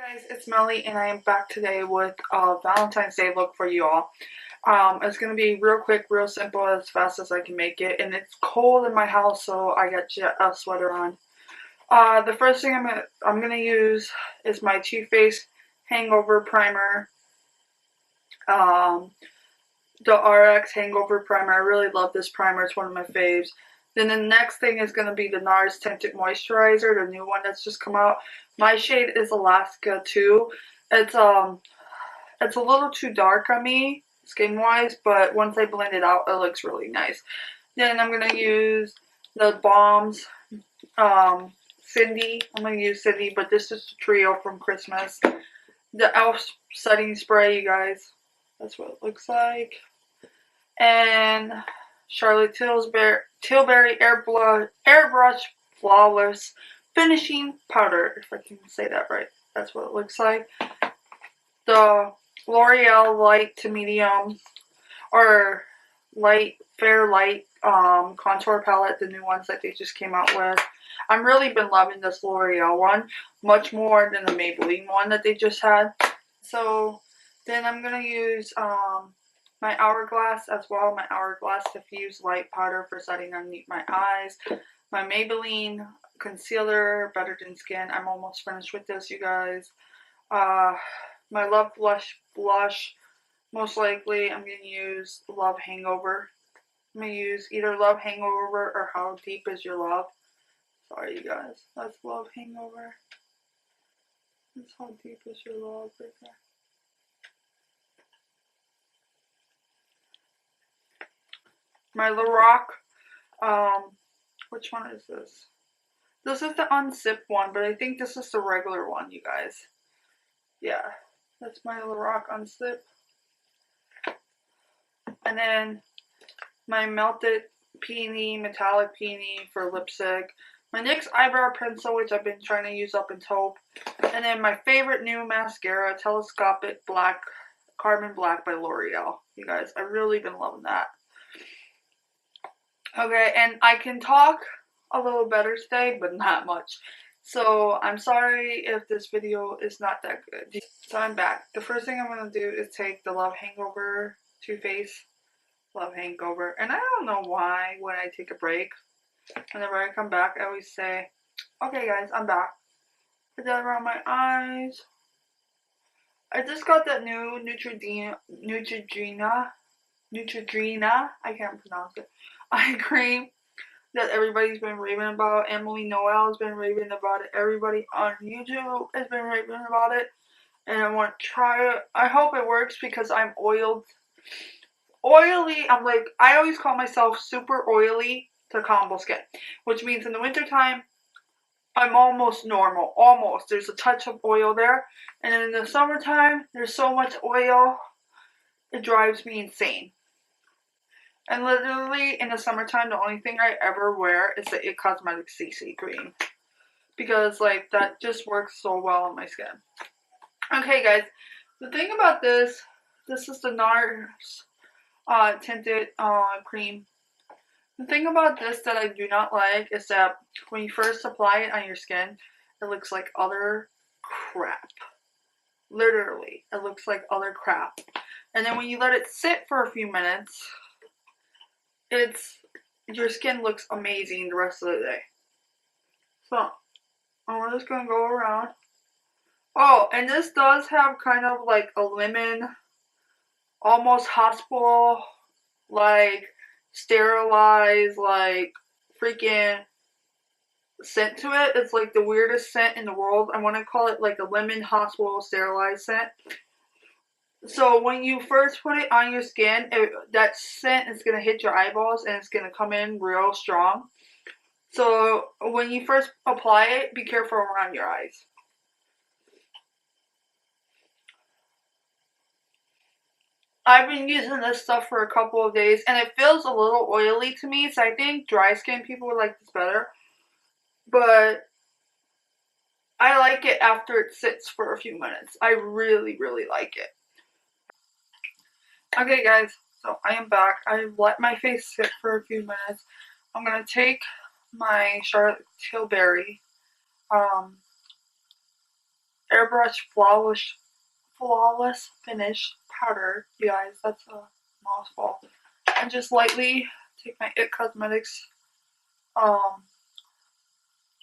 Guys, it's Melly and I am back today with a Valentine's Day look for you all. It's going to be real quick, real simple, as fast as I can make it, and it's cold in my house, so I got a sweater on. The first thing I'm gonna use is my Too Faced Hangover Primer, the RX Hangover Primer. I really love this primer, it's one of my faves. Then the next thing is going to be the NARS Tinted Moisturizer, the new one that's just come out. My shade is Alaska 2. It's a little too dark on me, skin-wise, but once I blend it out, it looks really nice. Then I'm going to use the Balms, Cindy. I'm going to use Cindy, but this is the trio from Christmas. The e.l.f. setting spray, you guys. That's what it looks like. And Charlotte Tilbury Airbrush Flawless Finishing Powder, if I can say that right. That's what it looks like. The L'Oreal Light to Medium, or Fair Light Contour Palette, the new ones that they just came out with. I've really been loving this L'Oreal one, much more than the Maybelline one that they just had. So then I'm going to use my Hourglass as well, my Hourglass Diffuse Light Powder for setting underneath my eyes. My Maybelline Concealer, Better Than Skin. I'm almost finished with this, you guys. My Love Blush, most likely I'm going to use Love Hangover. I'm going to use either Love Hangover or How Deep Is Your Love. Sorry, you guys. That's Love Hangover. That's How Deep Is Your Love right there. My Loveforlacquer, which one is this? This is the unzipped one, but I think this is the regular one, you guys. Yeah, that's my Loveforlacquer unzip. And then my Melted Peony, Metallic Peony for lipstick. My NYX Eyebrow Pencil, which I've been trying to use up in taupe. And then my favorite new mascara, Telescopic Black, Carbon Black by L'Oreal. You guys, I've really been loving that. Okay, and I can talk a little better today, but not much. So I'm sorry if this video is not that good. So I'm back. The first thing I'm going to do is take the Love Hangover Too Faced Love Hangover. And I don't know why when I take a break, whenever I come back, I always say, okay guys, I'm back. Put that around my eyes. I just got that new Neutrogena, I can't pronounce it, eye cream that everybody's been raving about. Emily Noel has been raving about it. Everybody on YouTube has been raving about it. And I want to try it. I hope it works because I'm oily. I'm like, I always call myself super oily to combo skin. Which means in the wintertime, I'm almost normal. Almost. There's a touch of oil there. And in the summertime, there's so much oil, it drives me insane. And literally, in the summertime, the only thing I ever wear is the It Cosmetics CC cream. Because, like, that just works so well on my skin. Okay, guys. The thing about this is the NARS Tinted cream. The thing about this that I do not like is that when you first apply it on your skin, it looks like utter crap. Literally, it looks like utter crap. And then when you let it sit for a few minutes, your skin looks amazing the rest of the day. So, I'm just going to go around. Oh, and this does have kind of like a lemon, almost hospital, like, sterilized, like, freaking scent to it. It's like the weirdest scent in the world. I want to call it like a lemon hospital sterilized scent. So when you first put it on your skin, that scent is going to hit your eyeballs and it's going to come in real strong. So when you first apply it, be careful around your eyes. I've been using this stuff for a couple of days and it feels a little oily to me, so I think dry skin people would like this better. But I like it after it sits for a few minutes. I really, really like it. Okay guys, so I am back. I let my face sit for a few minutes. I'm going to take my Charlotte Tilbury Airbrush Flawless Finish Powder. You guys, that's a mouthful. And just lightly take my IT Cosmetics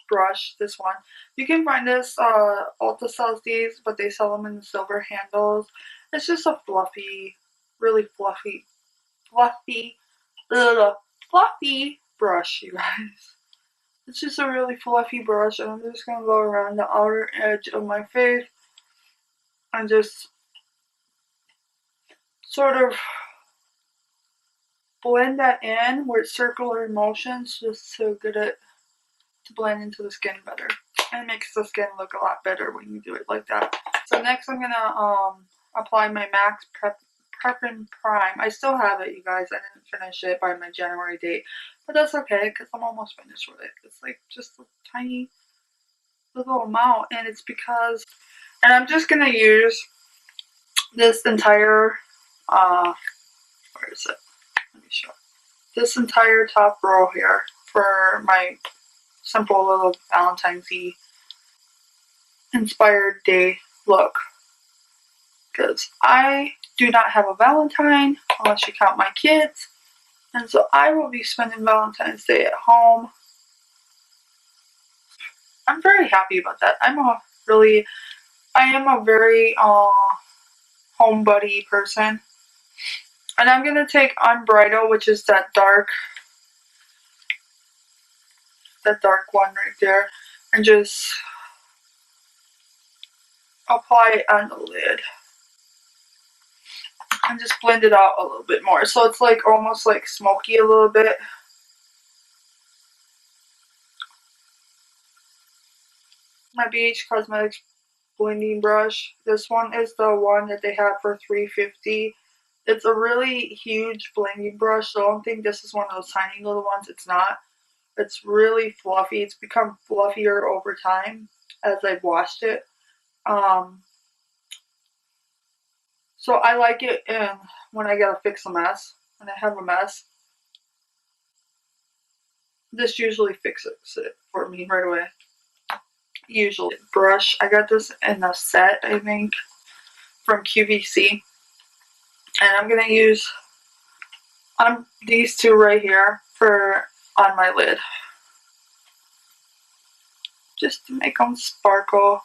brush, this one. You can find this, Ulta sells these, but they sell them in the silver handles. It's just a fluffy, really fluffy brush, you guys. It's just a really fluffy brush, and I'm just going to go around the outer edge of my face and just sort of blend that in with circular motions just to get it to blend into the skin better. And it makes the skin look a lot better when you do it like that. So next I'm going to apply my MAC Prep and Prime. I still have it, you guys. I didn't finish it by my January date. But that's okay, because I'm almost finished with it. It's like just a tiny little amount. And it's because... And I'm just going to use this entire... where is it? Let me show. This entire top row here for my simple little Valentine's inspired day look. Because I do not have a Valentine unless you count my kids. And so I will be spending Valentine's Day at home. I'm very happy about that. I am a very home buddy person. And I'm going to take Unbridled, which is that dark one right there, and just apply it on the lid. And just blend it out a little bit more. So it's like almost like smoky a little bit. My BH Cosmetics blending brush. This one is the one that they have for $3.50. It's a really huge blending brush, so I don't think this is one of those tiny little ones. It's not. It's really fluffy. It's become fluffier over time as I've washed it. So I like it when I gotta fix a mess. When I have a mess, this usually fixes it for me right away. Usually. Brush. I got this in a set, I think, from QVC. And I'm gonna use these two right here on my lid. Just to make them sparkle.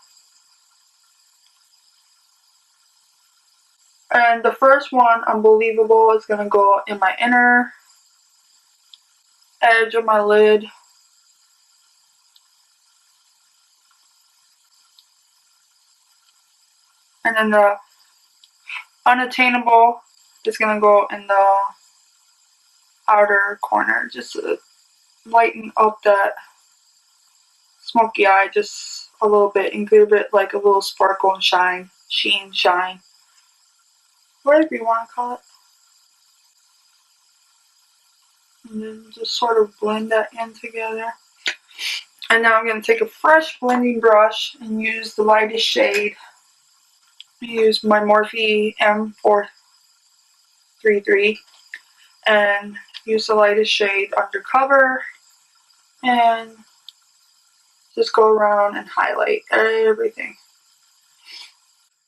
And the first one, Unbelievable, is going to go in my inner edge of my lid. And then the Unattainable is going to go in the outer corner, just to lighten up that smoky eye just a little bit and give it like a little sparkle and shine, shine. Whatever you want to call it. And then just sort of blend that in together. And now I'm going to take a fresh blending brush and use the lightest shade. Use my Morphe M433 and use the lightest shade Undercover and just go around and highlight everything.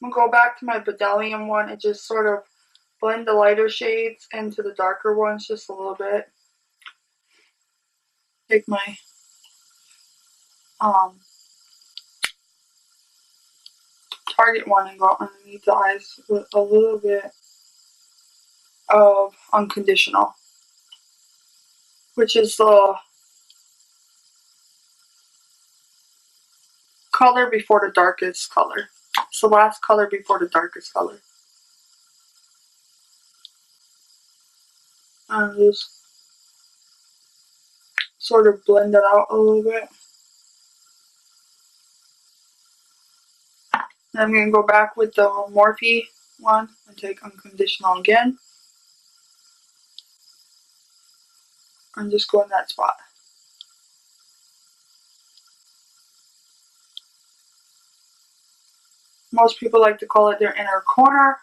I'm going to go back to my Bedelium one and just sort of blend the lighter shades into the darker ones just a little bit. Take my Target one and go underneath the eyes with a little bit of Unconditional, which is the color before the darkest color. It's the last color before the darkest color. And just sort of blend it out a little bit. Then I'm going to go back with the Morphe one and take Unconditional again. And just go in that spot. Most people like to call it their inner corner.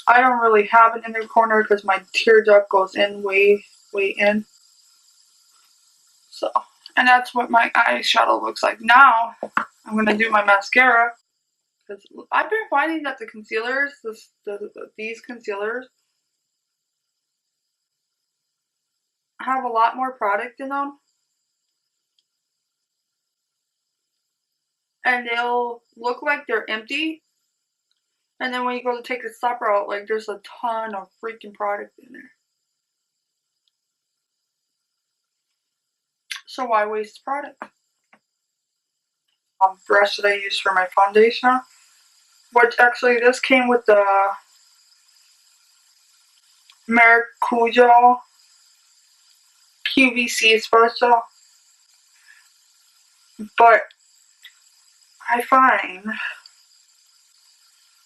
I don't really have an inner corner because my tear duct goes in way in. So, and that's what my eyeshadow looks like. Now, I'm going to do my mascara. Because I've been finding that the concealers, these concealers, have a lot more product in them. And they'll look like they're empty. And then when you go to take the stopper out, like there's a ton of freaking product in there. So why waste product? Brush that I use for my foundation. Which actually, this came with the Maracujo QVC special. But I find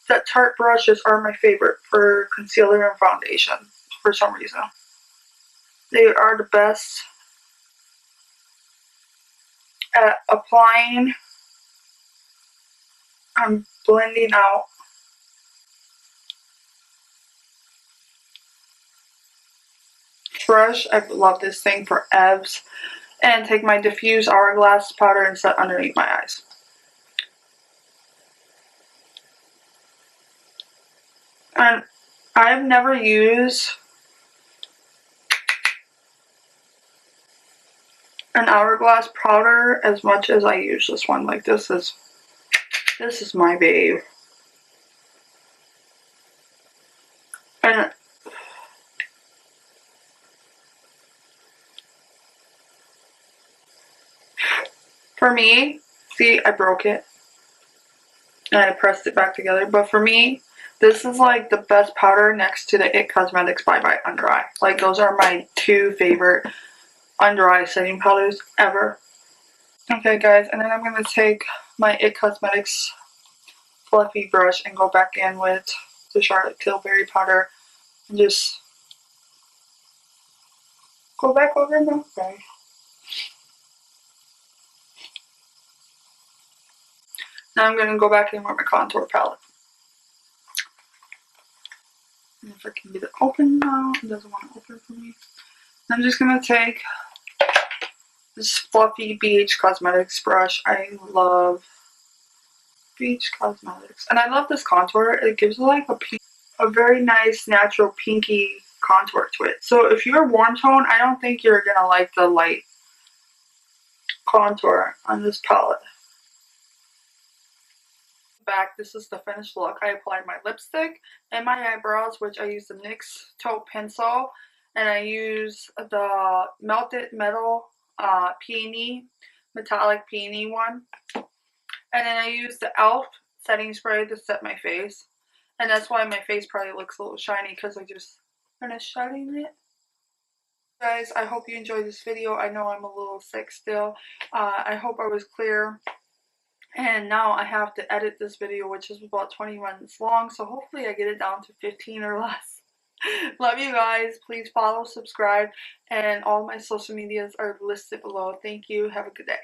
that Tarte brushes are my favorite for concealer and foundation for some reason. They are the best at applying and blending out. Brush, I love this thing for EVs. And take my diffuse hourglass powder and set underneath my eyes. And I've never used an hourglass powder as much as I use this one. Like this is my babe. And for me, see, I broke it and I pressed it back together. But for me, this is like the best powder next to the IT Cosmetics Bye Bye Under Eye. Like those are my two favorite under eye setting powders ever. Okay guys, and then I'm going to take my IT Cosmetics fluffy brush and go back in with the Charlotte Tilbury powder and just go back over my face. Now I'm going to go back in with my contour palette. And if I can get it open now, it doesn't want to open for me. I'm just going to take this fluffy BH Cosmetics brush. I love BH Cosmetics. And I love this contour. It gives like a very nice natural pinky contour to it. So if you're warm tone, I don't think you're going to like the light contour on this palette. Back, this is the finished look. I applied my lipstick and my eyebrows, which I use the NYX taupe pencil, and I use the melted metal peony, metallic peony one, and then I use the e.l.f. setting spray to set my face, and that's why my face probably looks a little shiny because I just finished shining it. Guys, I hope you enjoyed this video. I know I'm a little sick still. I hope I was clear. And now I have to edit this video, which is about 20 minutes long, so hopefully I get it down to 15 or less. Love you guys. Please follow, subscribe, and all my social medias are listed below. Thank you. Have a good day.